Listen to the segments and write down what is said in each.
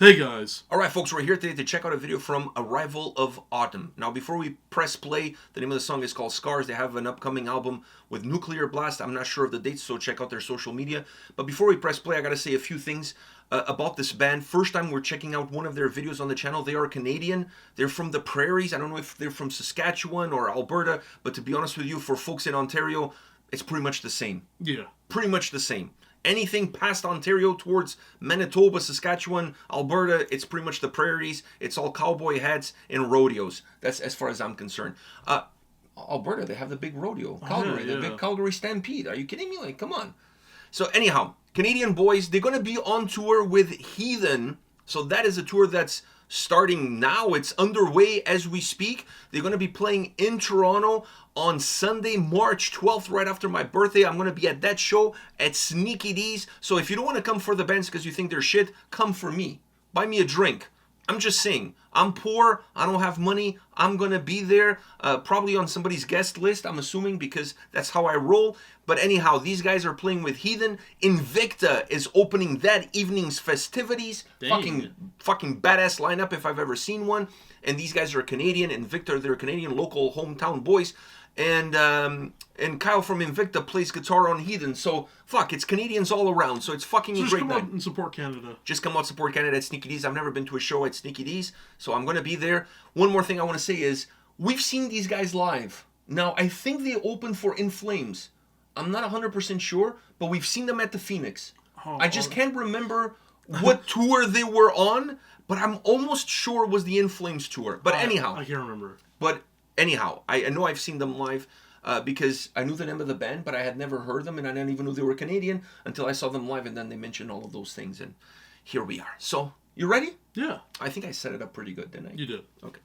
Hey guys. Alright folks, we're here today to check out a video from Arrival of Autumn. Now before we press play, the name of the song is called Scars. They have an upcoming album with Nuclear Blast. I'm not sure of the dates, so check out their social media. But before we press play, I gotta say a few things about this band. First time we're checking out one of their videos on the channel. They are Canadian. They're from the prairies. I don't know if they're from Saskatchewan or Alberta, but to be honest with you, for folks in Ontario, it's pretty much the same. Yeah. Pretty much the same. Anything past Ontario towards Manitoba, Saskatchewan, Alberta, it's pretty much the prairies. It's all cowboy hats and rodeos. That's as far as I'm concerned. Alberta, they have the big rodeo. Calgary, the big Calgary Stampede. Are you kidding me? Like, come on. So anyhow, Canadian boys, they're going to be on tour with Heathen. So that is a tour that's starting now. It's underway as we speak. They're going to be playing in Toronto on Sunday, March 12th, right after my birthday. I'm going to be at that show at Sneaky D's. So if you don't want to come for the bands because you think they're shit, come for me. Buy me a drink. I'm just saying, I'm poor, I don't have money, I'm gonna be there, probably on somebody's guest list, I'm assuming, because that's how I roll. But anyhow, these guys are playing with Heathen. Invicta is opening that evening's festivities. Fucking badass lineup if I've ever seen one. And these guys are Canadian. Invicta, they're Canadian local hometown boys. And Kyle from Invicta plays guitar on Heathen. So, fuck, it's Canadians all around. So it's fucking a great night. Just come out and support Canada. Just come out, support Canada at Sneaky D's. I've never been to a show at Sneaky D's, so I'm going to be there. One more thing I want to say is, we've seen these guys live. Now, I think they opened for In Flames. I'm not 100% sure, but we've seen them at the Phoenix. I just can't remember what tour they were on, but I'm almost sure it was the In Flames tour. But anyhow. I can't remember. But anyhow, I know I've seen them live because I knew the name of the band, but I had never heard them, and I didn't even know they were Canadian until I saw them live, and then they mentioned all of those things, and here we are. So, you ready? Yeah. I think I set it up pretty good, didn't I? You did. Okay.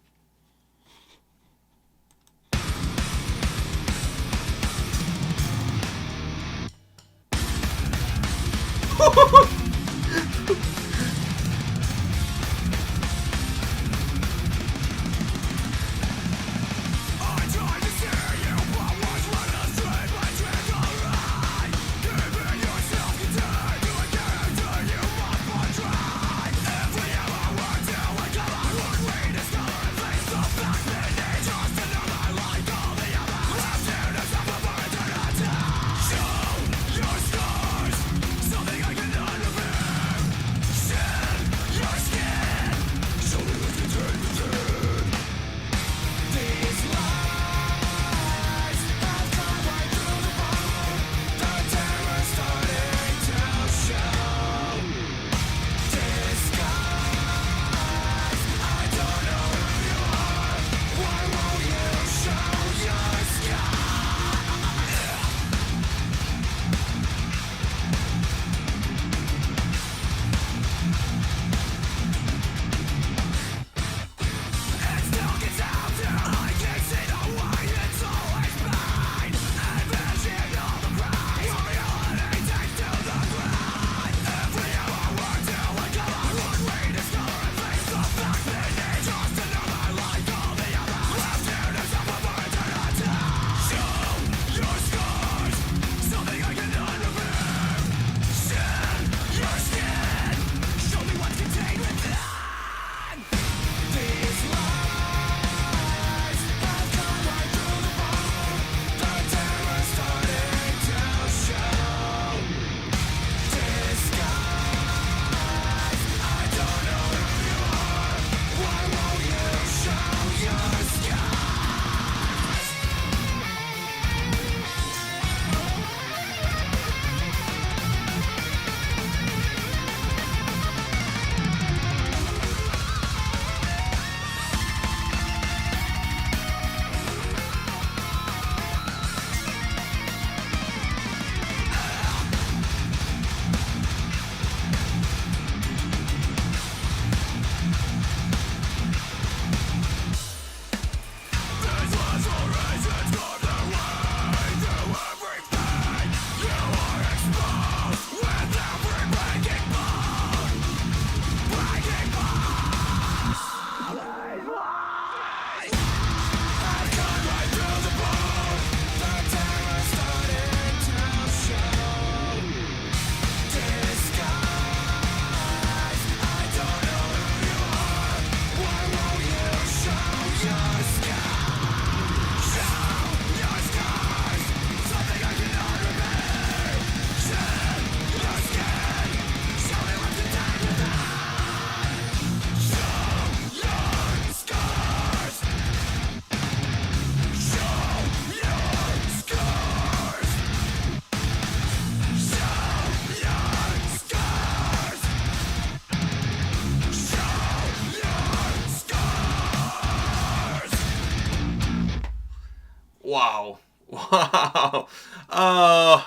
Wow. Uh,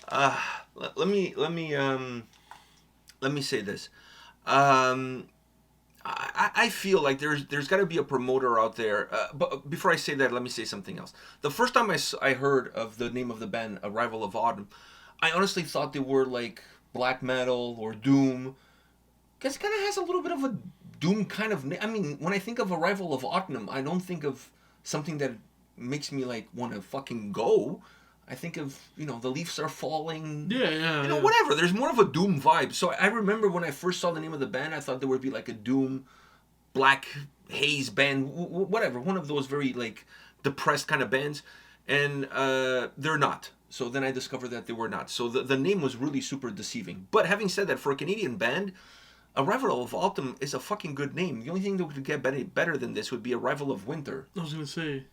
uh, let me say this. Um, I feel like there's got to be a promoter out there. But before I say that, let me say something else. The first time I heard of the name of the band, Arrival of Autumn, I honestly thought they were like black metal or doom. Because it kind of has a little bit of a doom kind of. I mean, when I think of Arrival of Autumn, I don't think of something that makes me like want to fucking go. I think of, the leaves are falling. Yeah. Whatever. There's more of a doom vibe. So I remember when I first saw the name of the band, I thought there would be like a doom, black haze band, whatever. One of those very like depressed kind of bands, and they're not. So then I discovered that they were not. So the name was really super deceiving. But having said that, for a Canadian band, Arrival of Autumn is a fucking good name. The only thing that would get better than this would be Arrival of Winter. I was gonna say.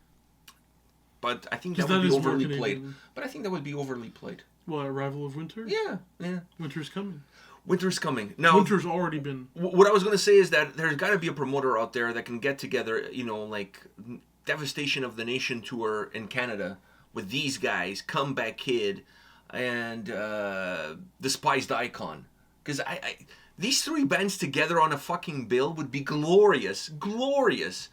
But I think that would be overly played. But I think that would be overly played. What, Arrival of Winter? Yeah. Winter's coming. Winter's coming. Now, Winter's already been. What I was going to say is that there's got to be a promoter out there that can get together, like Devastation of the Nation tour in Canada with these guys, Comeback Kid, and Despised Icon. Because these three bands together on a fucking bill would be glorious. Glorious.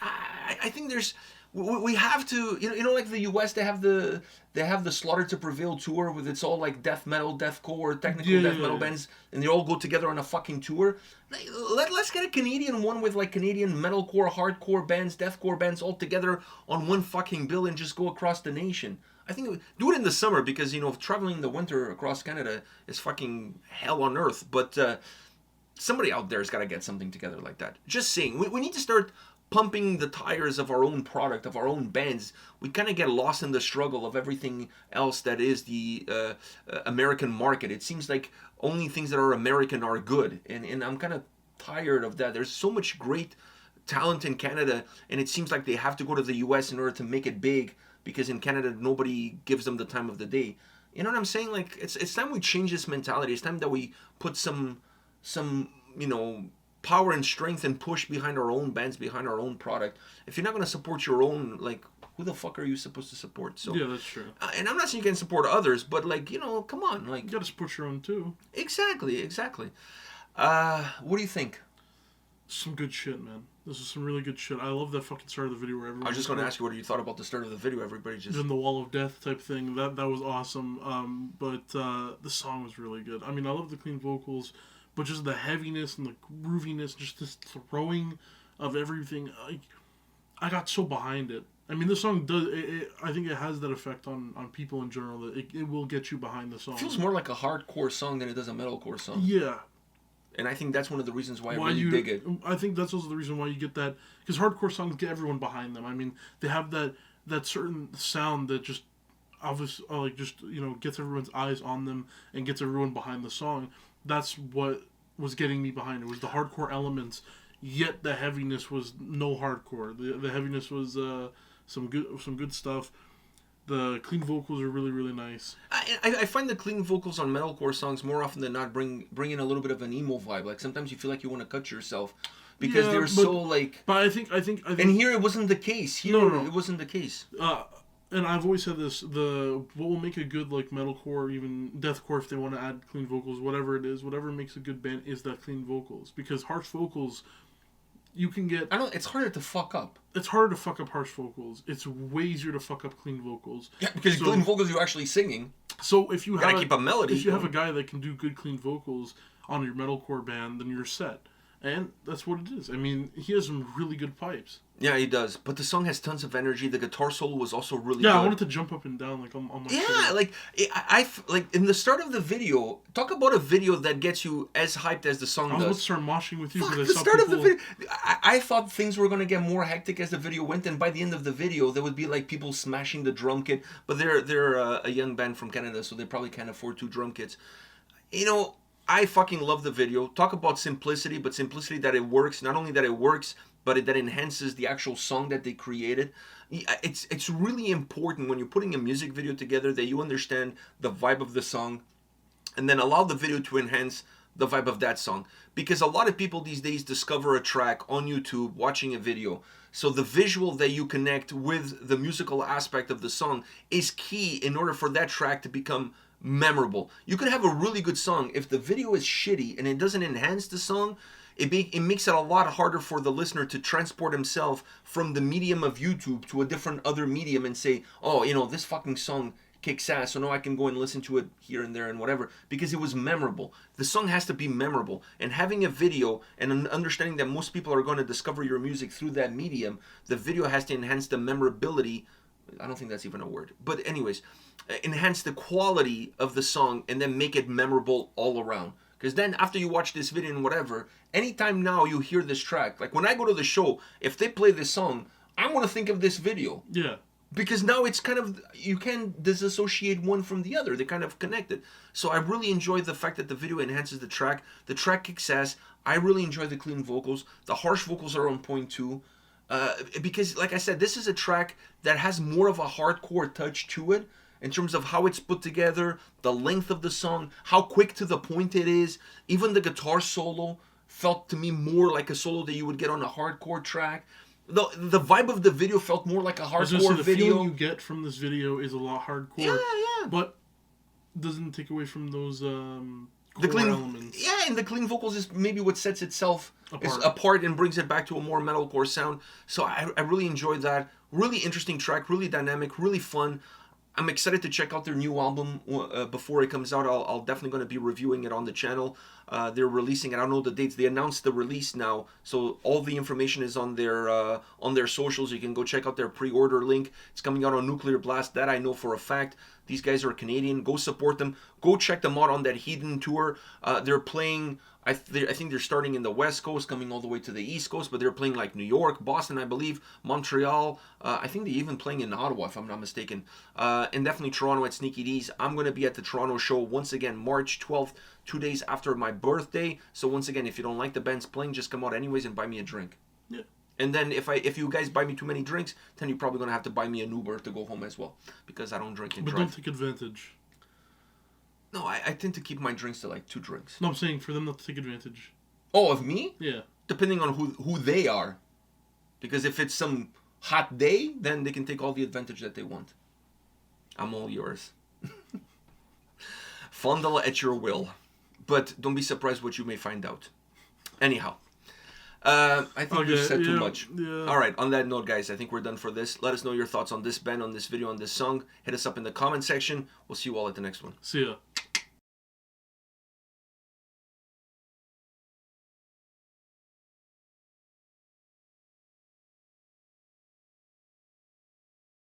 I think there's... We have to, like the U.S. They have the Slaughter to Prevail tour with it's all like death metal, deathcore, technical death metal bands, and they all go together on a fucking tour. Let's get a Canadian one with like Canadian metalcore, hardcore bands, deathcore bands all together on one fucking bill and just go across the nation. I think do it in the summer because traveling in the winter across Canada is fucking hell on earth. But somebody out there's got to get something together like that. Just saying, we need to start pumping the tires of our own product, of our own bands. We kind of get lost in the struggle of everything else that is the American market. It seems like only things that are American are good, and I'm kind of tired of that. There's so much great talent in Canada, and it seems like they have to go to the US in order to make it big, because in Canada nobody gives them the time of the day. You know what I'm saying? Like it's time we change this mentality. It's time that we put some power and strength and push behind our own bands, behind our own product. If you're not going to support your own, like, who the fuck are you supposed to support? So yeah, that's true. And I'm not saying you can support others, but like, come on, like, you gotta support your own too. Exactly. What do you think? Some good shit, man. This is some really good shit. I love that fucking start of the video where everyone... I was just going to ask you what you thought about the start of the video. Everybody just... in the wall of death type thing. That was awesome. But the song was really good. I mean, I love the clean vocals, but just the heaviness and the grooviness, just this throwing of everything. I got so behind it. I mean, this song does... I think it has that effect on people in general, that it will get you behind the song. It feels more like a hardcore song than it does a metalcore song. Yeah. And I think that's one of the reasons why I really dig it. I think that's also the reason why you get that... Because hardcore songs get everyone behind them. I mean, they have that certain sound that just... obviously, gets everyone's eyes on them and gets everyone behind the song. That's what was getting me behind it. Was the hardcore elements, yet the heaviness was no hardcore. The heaviness was some good stuff. The clean vocals are really, really nice. I find the clean vocals on metalcore songs more often than not bring in a little bit of an emo vibe. Like sometimes you feel like you want to cut yourself because they're so like. But I think. And here it wasn't the case. No. It wasn't the case. And I've always said this: what will make a good like metalcore, even deathcore, if they want to add clean vocals, whatever it is, whatever makes a good band is that clean vocals. Because harsh vocals, you can get... it's harder to fuck up. It's harder to fuck up harsh vocals. It's way easier to fuck up clean vocals. Yeah, because clean vocals you're actually singing. So if you gotta keep a melody. If you have a guy that can do good clean vocals on your metalcore band, then you're set. And that's what it is. I mean, he has some really good pipes. Yeah, he does. But the song has tons of energy. The guitar solo was also really good. Yeah, I wanted to jump up and down like on my show. Like I like in the start of the video. Talk about a video that gets you as hyped as the song does. I was about to start moshing with you. Fuck, the start of the video. I thought things were gonna get more hectic as the video went, and by the end of the video, there would be like people smashing the drum kit. But they're a young band from Canada, so they probably can't afford 2 drum kits. I fucking love the video. Talk about simplicity, but simplicity that it works. Not only that it works, but that enhances the actual song that they created. It's really important when you're putting a music video together that you understand the vibe of the song and then allow the video to enhance the vibe of that song. Because a lot of people these days discover a track on YouTube watching a video. So the visual that you connect with the musical aspect of the song is key in order for that track to become memorable. You could have a really good song if the video is shitty and it doesn't enhance the song. It makes it a lot harder for the listener to transport himself from the medium of YouTube to a different other medium and say, oh, this fucking song kicks ass, so now I can go and listen to it here and there and whatever, because it was memorable. The song has to be memorable, and having a video and understanding that most people are going to discover your music through that medium, the video has to enhance the memorability. I don't think that's even a word, but anyways, enhance the quality of the song and then make it memorable all around. Because then after you watch this video and whatever, anytime now you hear this track, like when I go to the show, if they play this song, I'm going to think of this video. Yeah. Because now it's kind of, you can disassociate one from the other. They're kind of connected. So I really enjoy the fact that the video enhances the track. The track kicks ass. I really enjoy the clean vocals. The harsh vocals are on point too. Because, like I said, this is a track that has more of a hardcore touch to it in terms of how it's put together, the length of the song, how quick to the point it is. Even the guitar solo felt to me more like a solo that you would get on a hardcore track. The vibe of the video felt more like a hardcore the video. The feeling you get from this video is a lot hardcore. Yeah. But doesn't take away from those the clean elements. Yeah, and the clean vocals is maybe what sets itself apart and brings it back to a more metalcore sound. So I really enjoyed that. Really interesting track, really dynamic, really fun. I'm excited to check out their new album before it comes out. I'll definitely going to be reviewing it on the channel. They're releasing it. I don't know the dates. They announced the release now, so all the information is on their socials. You can go check out their pre-order link. It's coming out on Nuclear Blast. That I know for a fact. These guys are Canadian. Go support them. Go check them out on that Hedon tour. They're playing. I think they're starting in the West Coast, coming all the way to the East Coast, but they're playing like New York, Boston, I believe, Montreal. I think they're even playing in Ottawa, if I'm not mistaken. And definitely Toronto at Sneaky D's. I'm going to be at the Toronto show once again, March 12th, 2 days after my birthday. So once again, if you don't like the bands playing, just come out anyways and buy me a drink. Yeah. And then if you guys buy me too many drinks, then you're probably going to have to buy me an Uber to go home as well, because I don't drink and drive. But don't take advantage. No, I tend to keep my drinks to like 2 drinks. No, I'm saying for them not to take advantage. Oh, of me? Yeah. Depending on who they are. Because if it's some hot day, then they can take all the advantage that they want. I'm all yours. Fondle at your will. But don't be surprised what you may find out. Anyhow. I think we've said too much. Yeah. Alright, on that note, guys, I think we're done for this. Let us know your thoughts on this band, on this video, on this song. Hit us up in the comment section. We'll see you all at the next one. See ya.